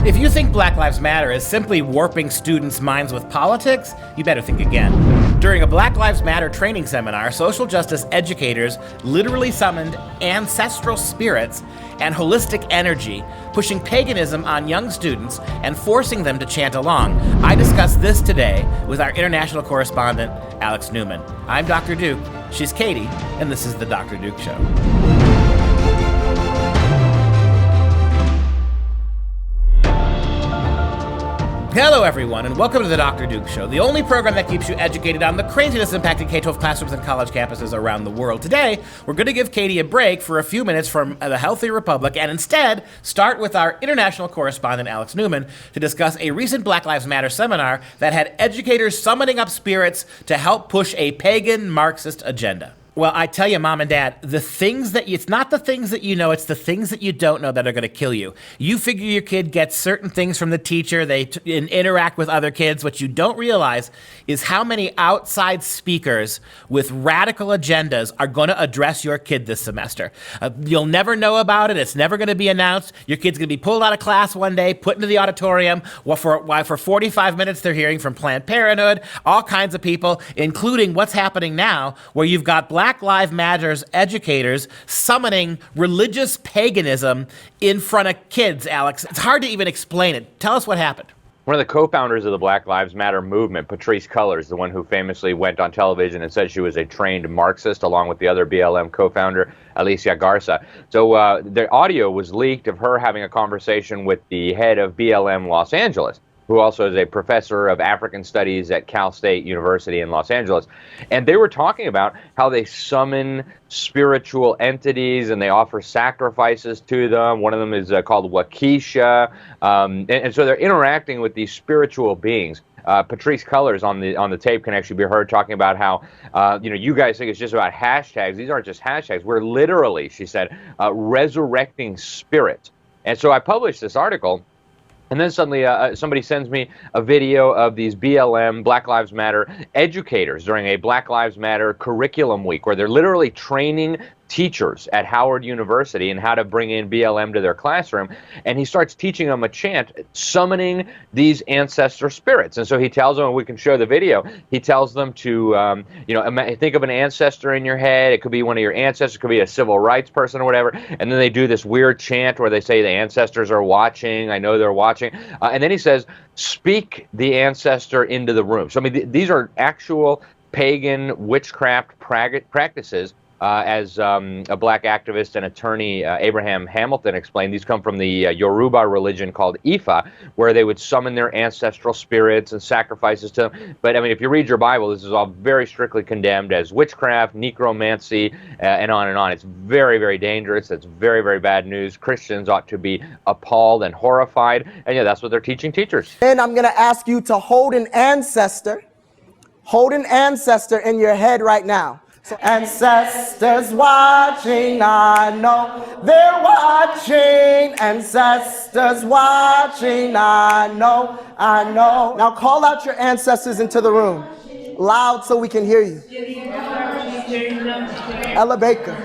If you think Black Lives Matter is simply warping students' minds with politics, you better think again. During a Black Lives Matter training seminar, social justice educators literally summoned ancestral spirits and holistic energy, pushing paganism on young students and forcing them to chant along. I discussed this today with our international correspondent, Alex Newman. I'm Dr. Duke, she's Katie, and this is The Dr. Duke Show. Hello, everyone, and welcome to the Dr. Duke Show, the only program that keeps you educated on the craziness impacting K-12 classrooms and college campuses around the world. Today, we're going to give Katie a break for a few minutes from the Healthy Republic and instead start with our international correspondent, Alex Newman, to discuss a recent Black Lives Matter seminar that had educators summoning up spirits to help push a pagan Marxist agenda. Well, I tell you, Mom and Dad, it's not the things that you know, it's the things that you don't know that are going to kill you. You figure your kid gets certain things from the teacher, they interact with other kids. What you don't realize is how many outside speakers with radical agendas are going to address your kid this semester. You'll never know about it. It's never going to be announced. Your kid's going to be pulled out of class one day, put into the auditorium, while for 45 minutes they're hearing from Planned Parenthood, all kinds of people, including what's happening now, where you've got Black Lives Matter's educators summoning religious paganism in front of kids, Alex. It's hard to even explain it. Tell us what happened. One of the co-founders of the Black Lives Matter movement, Patrisse Cullors, the one who famously went on television and said she was a trained Marxist, along with the other BLM co-founder, Alicia Garza. So the audio was leaked of her having a conversation with the head of BLM Los Angeles, who also is a professor of African Studies at Cal State University in Los Angeles. And they were talking about how they summon spiritual entities and they offer sacrifices to them. One of them is called Waukesha. And so they're interacting with these spiritual beings. Patrisse Cullors on the tape can actually be heard talking about how, you guys think it's just about hashtags. These aren't just hashtags. We're literally, she said, resurrecting spirits. And so I published this article. And then suddenly somebody sends me a video of these BLM, Black Lives Matter educators during a Black Lives Matter curriculum week where they're literally training teachers at Howard University and how to bring in BLM to their classroom. And he starts teaching them a chant, summoning these ancestor spirits. And so he tells them, and we can show the video, he tells them to, think of an ancestor in your head. It could be one of your ancestors, it could be a civil rights person or whatever. And then they do this weird chant where they say the ancestors are watching. I know they're watching. And then he says, speak the ancestor into the room. So, I mean, these are actual pagan witchcraft practices. As a black activist and attorney, Abraham Hamilton, explained, these come from the Yoruba religion called Ifa, where they would summon their ancestral spirits and sacrifices to them. But, I mean, if you read your Bible, this is all very strictly condemned as witchcraft, necromancy, and on and on. It's very, very dangerous. It's very, very bad news. Christians ought to be appalled and horrified. And, yeah, that's what they're teaching teachers. And I'm going to ask you to hold an ancestor in your head right now. So ancestors watching, I know they're watching. Ancestors watching, I know. Now call out your ancestors into the room, loud so we can hear you. Ella Baker.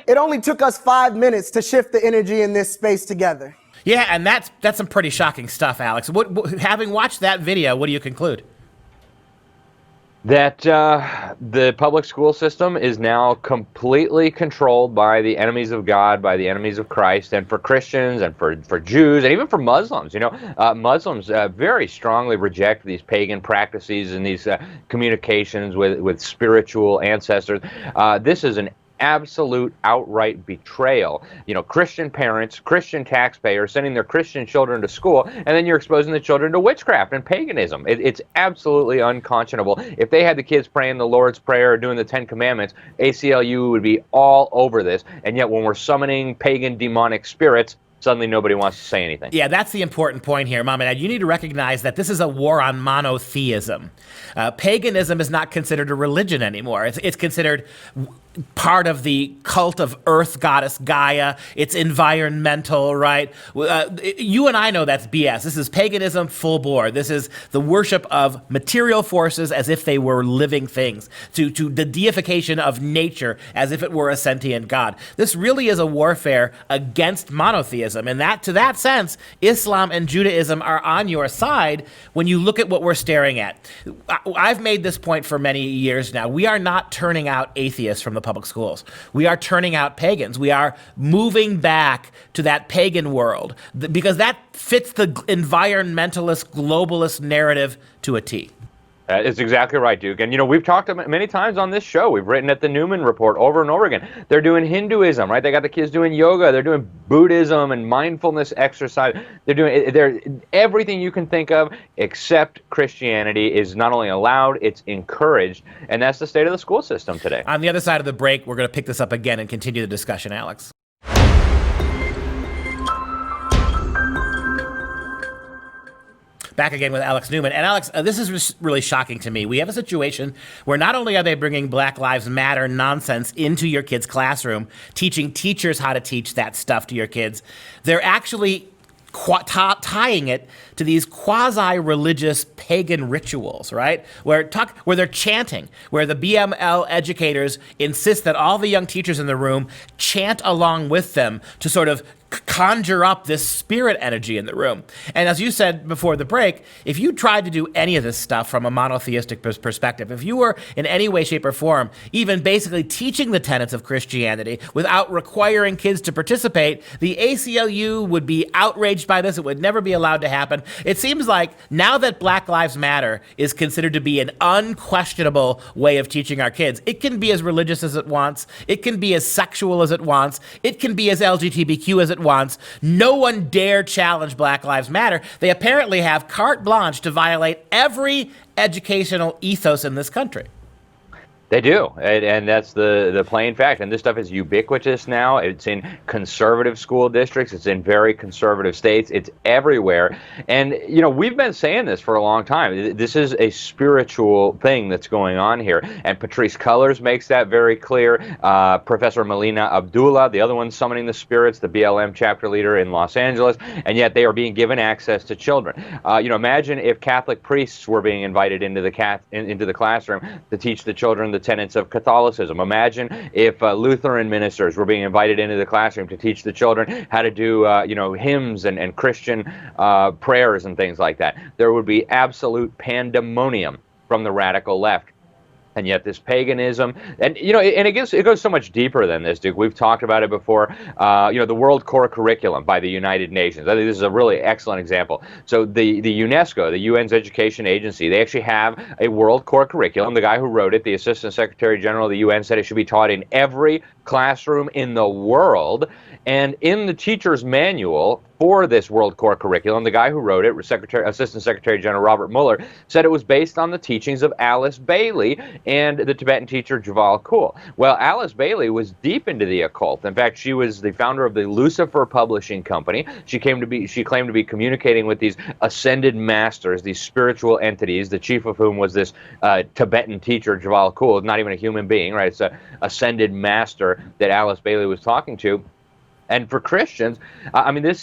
It only took us 5 minutes to shift the energy in this space together. Yeah, and that's some pretty shocking stuff, Alex. Having watched that video, what do you conclude? That the public school system is now completely controlled by the enemies of God, by the enemies of Christ, and for Christians and for Jews and even for Muslims. Muslims very strongly reject these pagan practices and these communications with spiritual ancestors. This is an absolute outright betrayal. Christian parents, Christian taxpayers sending their Christian children to school, and then you're exposing the children to witchcraft and paganism. It's absolutely unconscionable. If they had the kids praying the Lord's Prayer or doing the Ten Commandments, ACLU would be all over this. And yet when we're summoning pagan demonic spirits, suddenly nobody wants to say anything. Yeah, that's the important point here, Mom and Dad. You need to recognize that this is a war on monotheism. Paganism is not considered a religion anymore. It's considered part of the cult of Earth goddess Gaia. It's environmental, right? You and I know that's BS. This is paganism full bore. This is the worship of material forces as if they were living things, to the deification of nature as if it were a sentient god. This really is a warfare against monotheism. And to that sense, Islam and Judaism are on your side when you look at what we're staring at. I've made this point for many years now. We are not turning out atheists from the public schools. We are turning out pagans. We are moving back to that pagan world because that fits the environmentalist, globalist narrative to a T. It's exactly right, Duke. And, we've talked many times on this show. We've written at the Newman Report over and over again. They're doing Hinduism, right? They got the kids doing yoga. They're doing Buddhism and mindfulness exercise. They're everything you can think of except Christianity is not only allowed, it's encouraged. And that's the state of the school system today. On the other side of the break, we're going to pick this up again and continue the discussion, Alex. Back again with Alex Newman. And Alex, this is really shocking to me. We have a situation where not only are they bringing Black Lives Matter nonsense into your kids' classroom, teaching teachers how to teach that stuff to your kids, they're actually tying it to these quasi-religious pagan rituals, right? Where they're chanting, where the BML educators insist that all the young teachers in the room chant along with them to sort of conjure up this spirit energy in the room. And as you said before the break, if you tried to do any of this stuff from a monotheistic perspective, if you were in any way, shape, or form even basically teaching the tenets of Christianity without requiring kids to participate, the ACLU would be outraged by this. It would never be allowed to happen. It seems like now that Black Lives Matter is considered to be an unquestionable way of teaching our kids, it can be as religious as it wants. It can be as sexual as it wants. It can be as LGBTQ as it wants. No one dare challenge Black Lives Matter. They apparently have carte blanche to violate every educational ethos in this country. They do, and that's the plain fact. And this stuff is ubiquitous now. It's in conservative school districts. It's in very conservative states. It's everywhere. And, we've been saying this for a long time. This is a spiritual thing that's going on here. And Patrisse Cullors makes that very clear. Professor Melina Abdullah, the other one summoning the spirits, the BLM chapter leader in Los Angeles. And yet they are being given access to children. Imagine if Catholic priests were being invited into the classroom to teach the children the tenets of Catholicism. Imagine if Lutheran ministers were being invited into the classroom to teach the children how to do, hymns and Christian prayers and things like that. There would be absolute pandemonium from the radical left. And yet this paganism, and it goes so much deeper than this, Duke. We've talked about it before. The World Core Curriculum by the United Nations. I think this is a really excellent example. So the UNESCO, the UN's education agency, they actually have a World Core Curriculum. The guy who wrote it, the Assistant Secretary General of the UN, said it should be taught in every classroom in the world. And in the teacher's manual for this World Core Curriculum, the guy who wrote it, Assistant Secretary General Robert Mueller, said it was based on the teachings of Alice Bailey and the Tibetan teacher Jewel Kuhl. Well, Alice Bailey was deep into the occult. In fact, she was the founder of the Lucifer Publishing Company. She claimed to be communicating with these ascended masters, these spiritual entities, the chief of whom was this Tibetan teacher Jewel Kuhl, not even a human being, right? It's an ascended master that Alice Bailey was talking to. And for Christians,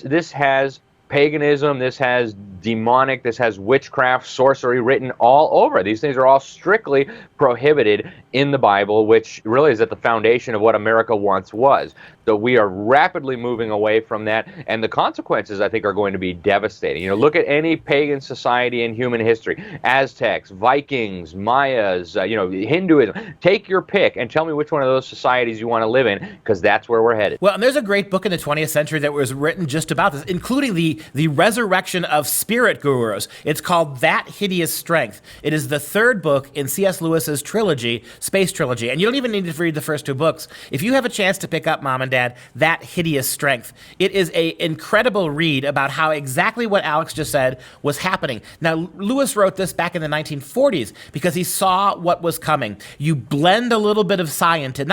this has paganism, this has demonic, this has witchcraft, sorcery written all over. These things are all strictly prohibited in the Bible, which really is at the foundation of what America once was. So we are rapidly moving away from that, and the consequences, I think, are going to be devastating. Look at any pagan society in human history: Aztecs, Vikings, Mayas, Hinduism. Take your pick and tell me which one of those societies you want to live in, because that's where we're headed. Well, and there's a great book in the 20th century that was written just about this, including the resurrection of spirit gurus. It's called That Hideous Strength. It is the third book in C.S. Lewis's trilogy, Space Trilogy, and you don't even need to read the first two books. If you have a chance to pick up, Mom and Dad, That Hideous Strength, it is an incredible read about how exactly what Alex just said was happening. Now, Lewis wrote this back in the 1940s because he saw what was coming. You blend a little bit of scientism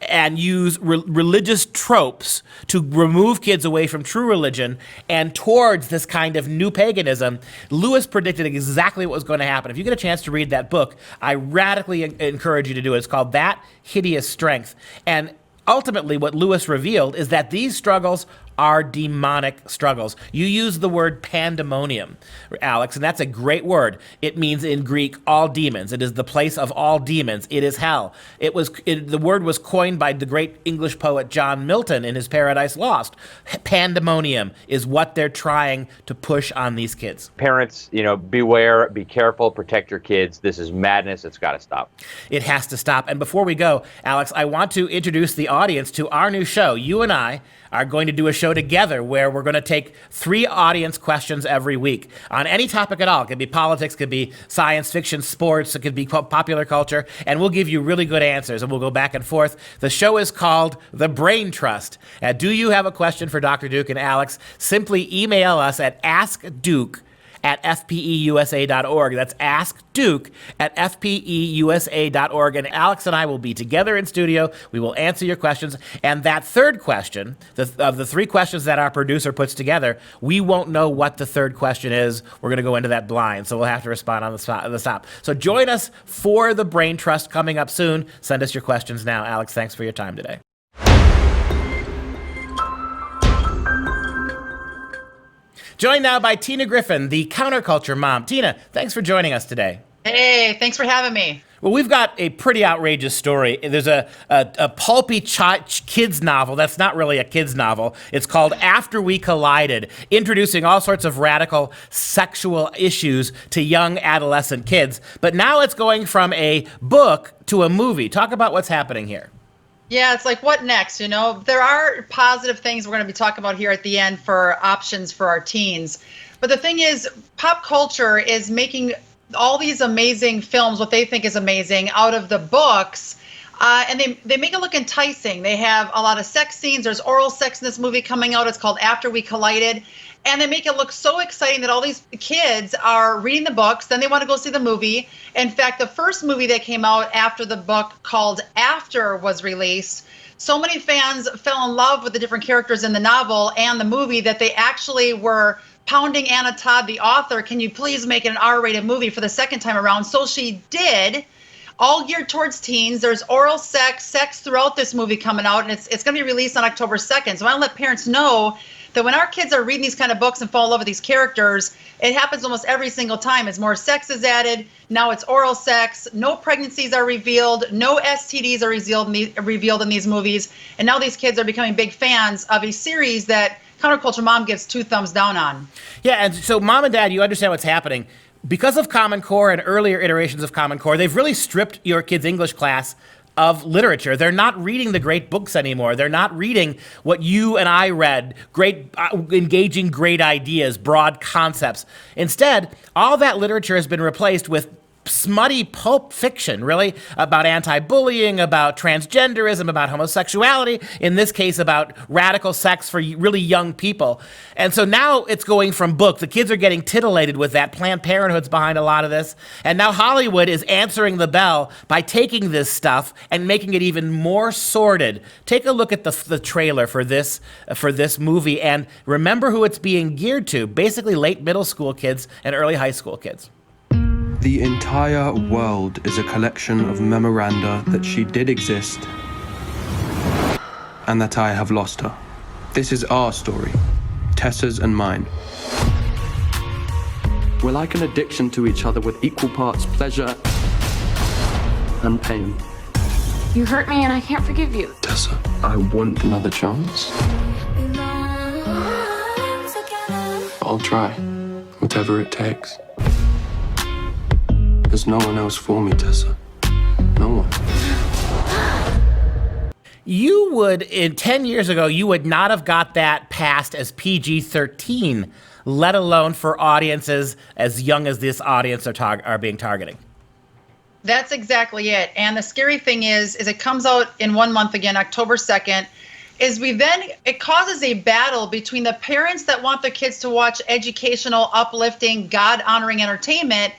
and use religious tropes to remove kids away from true religion and towards this kind of new paganism, Lewis predicted exactly what was going to happen. If you get a chance to read that book, I radically encourage you to do it. It's called That Hideous Strength. And ultimately, what Lewis revealed is that these struggles are demonic struggles. You use the word pandemonium, Alex, and that's a great word. It means in Greek, all demons. It is the place of all demons. It is hell. The word was coined by the great English poet John Milton in his Paradise Lost. Pandemonium is what they're trying to push on these kids. Parents, beware, be careful, protect your kids. This is madness. It's got to stop. It has to stop. And before we go, Alex, I want to introduce the audience to our new show. You and I are going to do a show together where we're going to take 3 audience questions every week on any topic at all. It could be politics, it could be science fiction, sports, it could be popular culture, and we'll give you really good answers, and we'll go back and forth. The show is called The Brain Trust. Do you have a question for Dr. Duke and Alex? Simply email us at askduke@fpeusa.org. That's askduke@fpeusa.org. And Alex and I will be together in studio. We will answer your questions. And that third question, of the 3 questions that our producer puts together, we won't know what the third question is. We're going to go into that blind, so we'll have to respond on the stop. So join us for the Brain Trust coming up soon. Send us your questions now. Alex, thanks for your time today. Joined now by Tina Griffin, the counterculture mom. Tina, thanks for joining us today. Hey, thanks for having me. Well, we've got a pretty outrageous story. There's a pulpy kids novel that's not really a kids novel. It's called After We Collided, introducing all sorts of radical sexual issues to young adolescent kids. But now it's going from a book to a movie. Talk about what's happening here. Yeah, it's like, what next? There are positive things we're going to be talking about here at the end for options for our teens. But the thing is, pop culture is making all these amazing films, what they think is amazing, out of the books. And they make it look enticing. They have a lot of sex scenes. There's oral sex in this movie coming out. It's called After We Collided. And they make it look so exciting that all these kids are reading the books. Then they want to go see the movie. In fact, the first movie that came out after the book, called After, was released, so many fans fell in love with the different characters in the novel and the movie that they actually were pounding Anna Todd, the author, can you please make it an R-rated movie for the second time around? So she did. All geared towards teens. There's oral sex throughout this movie coming out, and it's going to be released on October 2nd. So I want to let parents know that when our kids are reading these kind of books and fall in love with these characters, it happens almost every single time. As more sex is added, now it's oral sex, no pregnancies are revealed, no STDs are revealed in these movies, and now these kids are becoming big fans of a series that Counterculture Mom gives 2 thumbs down on. Yeah, and so Mom and Dad, you understand what's happening. Because of Common Core and earlier iterations of Common Core, they've really stripped your kids' English class of literature. They're not reading the great books anymore. They're not reading what you and I read, great, engaging great ideas, broad concepts. Instead, all that literature has been replaced with smutty pulp fiction, really, about anti-bullying, about transgenderism, about homosexuality, in this case about radical sex for really young people. And so now it's going from book. The kids are getting titillated with that. Planned Parenthood's behind a lot of this. And now Hollywood is answering the bell by taking this stuff and making it even more sordid. Take a look at the trailer for this movie and remember who it's being geared to. Basically late middle school kids and early high school kids. The entire world is a collection of memoranda that she did exist and that I have lost her. This is our story, Tessa's and mine. We're like an addiction to each other with equal parts pleasure and pain. You hurt me and I can't forgive you. Tessa, I want another chance. I'll try, whatever it takes. There's no one else for me, Tessa. No one. You would, 10 years ago, you would not have got that passed as PG-13, let alone for audiences as young as this audience are being targeting. That's exactly it. And the scary thing is it comes out in 1 month again, October 2nd, it causes a battle between the parents that want their kids to watch educational, uplifting, God-honoring entertainment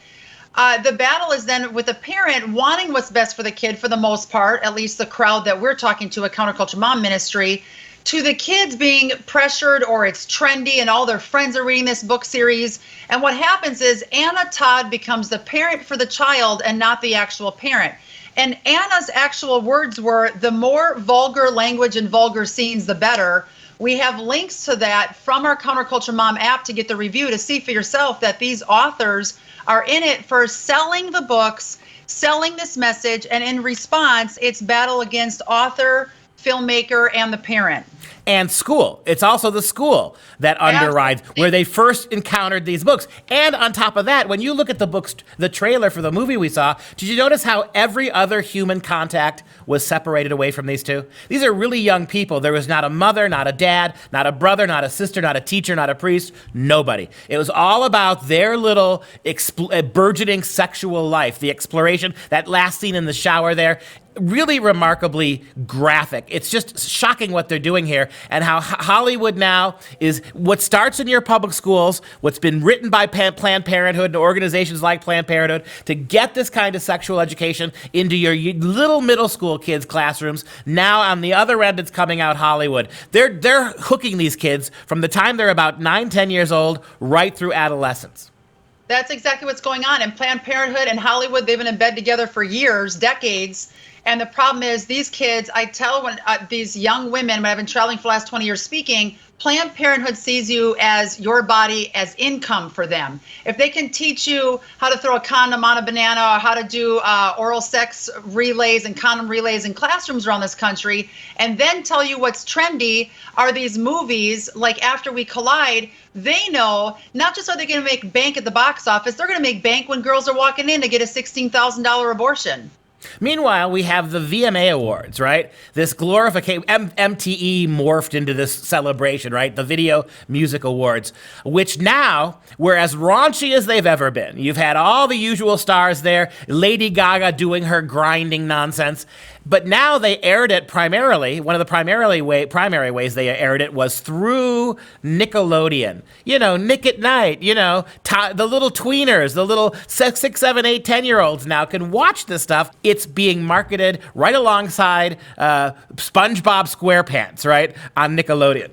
The battle is then with the parent wanting what's best for the kid for the most part, at least the crowd that we're talking to at Counterculture Mom Ministry, to the kids being pressured or it's trendy and all their friends are reading this book series. And what happens is Anna Todd becomes the parent for the child and not the actual parent. And Anna's actual words were, the more vulgar language and vulgar scenes, the better. We have links to that from our Counterculture Mom app to get the review to see for yourself that these authors are in it for selling the books, selling this message, and in response, it's battle against author, filmmaker, and the parent. And school. It's also the school that underrides where they first encountered these books. And on top of that, when you look at the books, the trailer for the movie we saw, did you notice how every other human contact was separated away from these two? These are really young people. There was not a mother, not a dad, not a brother, not a sister, not a teacher, not a priest, nobody. It was all about their little burgeoning sexual life, the exploration, that last scene in the shower there. Really remarkably graphic. It's just shocking what they're doing here, and how Hollywood now is what starts in your public schools, what's been written by Planned Parenthood and organizations like Planned Parenthood to get this kind of sexual education into your little middle school kids' classrooms. Now on the other end, it's coming out Hollywood. They're hooking these kids from the time they're about 9, 10 years old right through adolescence. That's exactly what's going on. And Planned Parenthood and Hollywood, they've been in bed together for years, decades. And the problem is these kids, I tell when these young women, when I've been traveling for the last 20 years speaking, Planned Parenthood sees you as your body as income for them. If they can teach you how to throw a condom on a banana or how to do oral sex relays and condom relays in classrooms around this country, and then tell you what's trendy are these movies like After We Collide, they know not just are they going to make bank at the box office, they're going to make bank when girls are walking in to get a $16,000 abortion. Meanwhile, we have the VMA Awards, right? This glorification, MTE morphed into this celebration, right? The Video Music Awards, which now were as raunchy as they've ever been. You've had all the usual stars there, Lady Gaga doing her grinding nonsense, but now they aired it primarily, one of the primary ways they aired it was through Nickelodeon. You know, Nick at Night, you know, the little tweeners, the little 6, 7, 8, 10-year-olds now can watch this stuff. It's being marketed right alongside SpongeBob SquarePants, right, on Nickelodeon.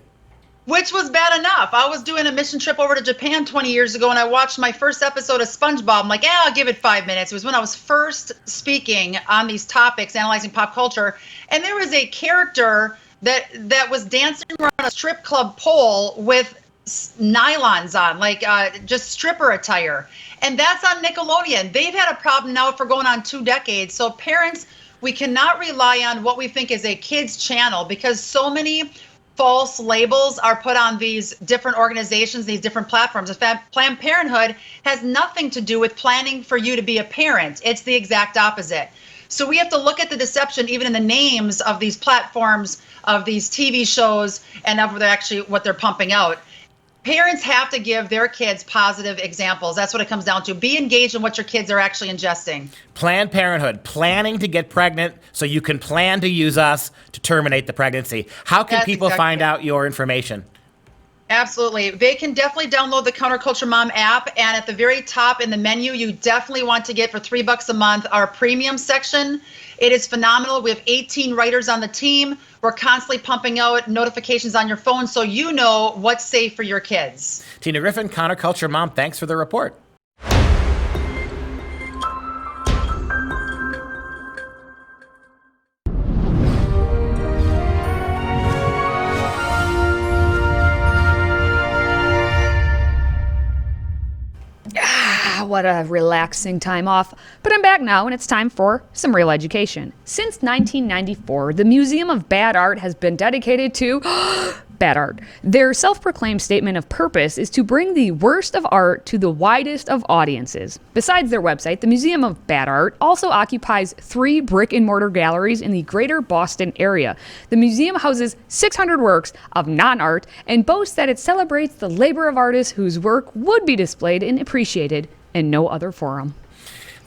Which was bad enough. I was doing a mission trip over to Japan 20 years ago, and I watched my first episode of SpongeBob. I'm like, I'll give it 5 minutes. It was when I was first speaking on these topics, analyzing pop culture, and there was a character that was dancing around a strip club pole with nylons on, like just stripper attire. And that's on Nickelodeon. They've had a problem now for going on 2 decades. So parents, we cannot rely on what we think is a kid's channel because so many false labels are put on these different organizations, these different platforms. In fact, Planned Parenthood has nothing to do with planning for you to be a parent. It's the exact opposite. So we have to look at the deception even in the names of these platforms, of these TV shows, and of what they're pumping out. Parents have to give their kids positive examples. That's what it comes down to. Be engaged in what your kids are actually ingesting. Planned Parenthood, planning to get pregnant so you can plan to use us to terminate the pregnancy. How can people find out your information? Absolutely. They can definitely download the Counterculture Mom app. And at the very top in the menu, you definitely want to get for $3 a month our premium section. It is phenomenal. We have 18 writers on the team. We're constantly pumping out notifications on your phone so you know what's safe for your kids. Tina Griffin, Counterculture Mom, thanks for the report. What a relaxing time off. But I'm back now and it's time for some real education. Since 1994, the Museum of Bad Art has been dedicated to bad art. Their self-proclaimed statement of purpose is to bring the worst of art to the widest of audiences. Besides their website, the Museum of Bad Art also occupies 3 brick-and-mortar galleries in the greater Boston area. The museum houses 600 works of non-art and boasts that it celebrates the labor of artists whose work would be displayed and appreciated in no other forum.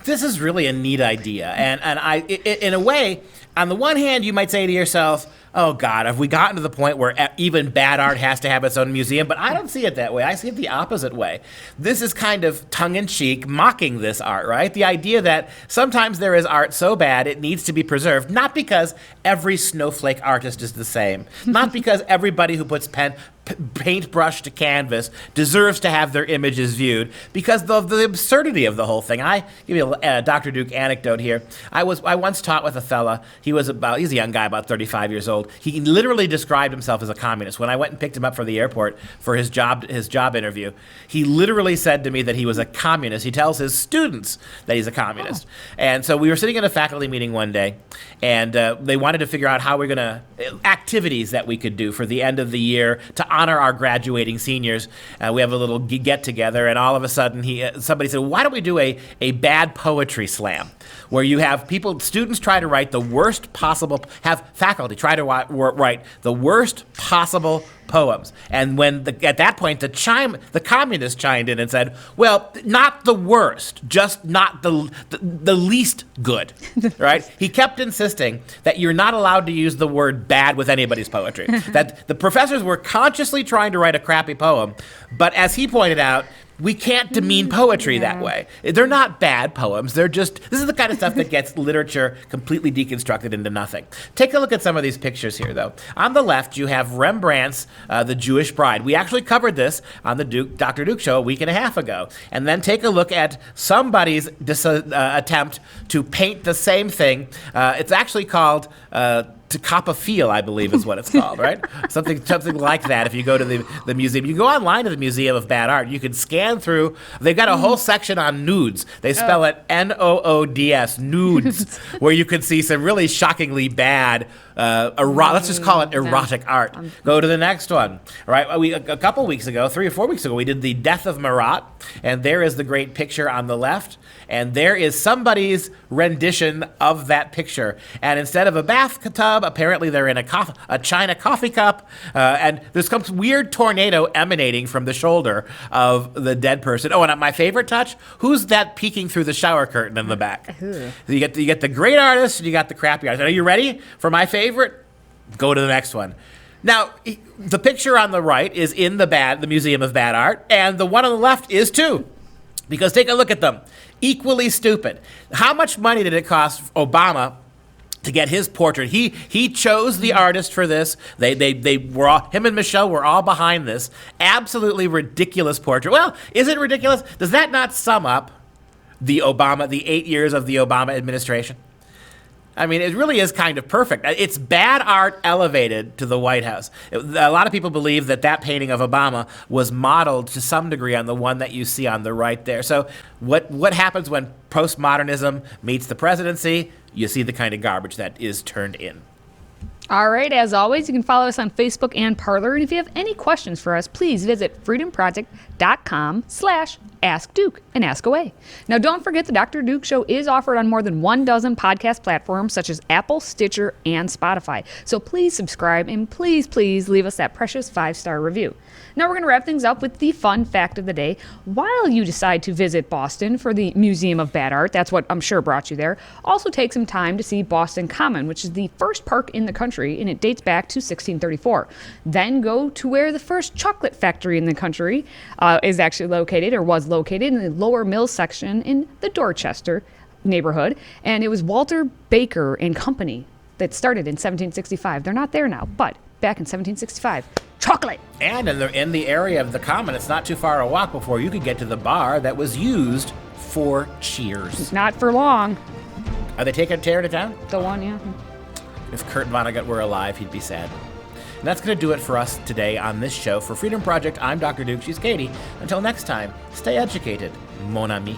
This is really a neat idea. And I, in a way, on the one hand, you might say to yourself, oh God, have we gotten to the point where even bad art has to have its own museum? But I don't see it that way. I see it the opposite way. This is kind of tongue-in-cheek mocking this art, right? The idea that sometimes there is art so bad it needs to be preserved, not because every snowflake artist is the same, not because everybody who puts paintbrush to canvas deserves to have their images viewed, because of the absurdity of the whole thing. I give you a Dr. Duke anecdote here. I once taught with a fella. He's a young guy, about 35 years old. He literally described himself as a communist. When I went and picked him up from the airport for his job interview, he literally said to me that he was a communist. He tells his students that he's a communist. And so we were sitting in a faculty meeting one day, and they wanted to figure out how we're gonna activities that we could do for the end of the year to honor our graduating seniors. We have a little get together, and all of a sudden somebody said, why don't we do a bad poetry slam, where you have students try to write the worst possible, have faculty try to write the worst possible poems. And at that point, the communists chimed in and said, well, not the worst, just not the least good, right? He kept insisting that you're not allowed to use the word bad with anybody's poetry, that the professors were consciously trying to write a crappy poem, but as he pointed out, we can't demean poetry that way. They're not bad poems. This is the kind of stuff that gets literature completely deconstructed into nothing. Take a look at some of these pictures here, though. On the left, you have Rembrandt's The Jewish Bride. We actually covered this on the Dr. Duke Show a week and a half ago. And then take a look at somebody's attempt to paint the same thing. It's actually called To Cop a Feel, I believe is what it's called, right? Something like that. If you go to the museum, you can go online to the Museum of Bad Art. You can scan through. They've got a whole section on nudes. They spell it Noods, nudes, where you can see some really shockingly bad, let's just call it erotic art. Go to the next one. Right? A couple weeks ago, 3 or 4 weeks ago, we did the Death of Marat, and there is the great picture on the left, and there is somebody's rendition of that picture. And instead of a bathtub, apparently they're in a China coffee cup, and there's some weird tornado emanating from the shoulder of the dead person. Oh, and my favorite touch, who's that peeking through the shower curtain in the back? So you get the great artist, and you got the crappy artist. Are you ready for my favorite? Go to the next one. Now, the picture on the right is in the Museum of Bad Art, and the one on the left is too. Because take a look at them. Equally stupid. How much money did it cost Obama to get his portrait? He chose the artist for this. Him and Michelle were all behind this. Absolutely ridiculous portrait. Well, is it ridiculous? Does that not sum up the 8 years of the Obama administration? I mean, it really is kind of perfect. It's bad art elevated to the White House. A lot of people believe that painting of Obama was modeled to some degree on the one that you see on the right there. So what happens when postmodernism meets the presidency? You see the kind of garbage that is turned in. All right, as always, you can follow us on Facebook and Parler. And if you have any questions for us, please visit freedomproject.com/askduke and ask away. Now, don't forget the Dr. Duke Show is offered on more than 12 podcast platforms such as Apple, Stitcher, and Spotify. So please subscribe and please leave us that precious 5-star review. Now we're going to wrap things up with the fun fact of the day. While you decide to visit Boston for the Museum of Bad Art, that's what I'm sure brought you there, also take some time to see Boston Common, which is the first park in the country, and it dates back to 1634. Then go to where the first chocolate factory in the country is actually located, or was located, in the Lower Mill section in the Dorchester neighborhood. And it was Walter Baker and Company that started in 1765. They're not there now, but back in 1765. Chocolate! And in the area of the Common, it's not too far a walk before you could get to the bar that was used for Cheers. Not for long. Are they tearing it down? The one, yeah. If Kurt Vonnegut were alive, he'd be sad. And that's going to do it for us today on this show. For Freedom Project, I'm Dr. Duke. She's Katie. Until next time, stay educated, mon ami.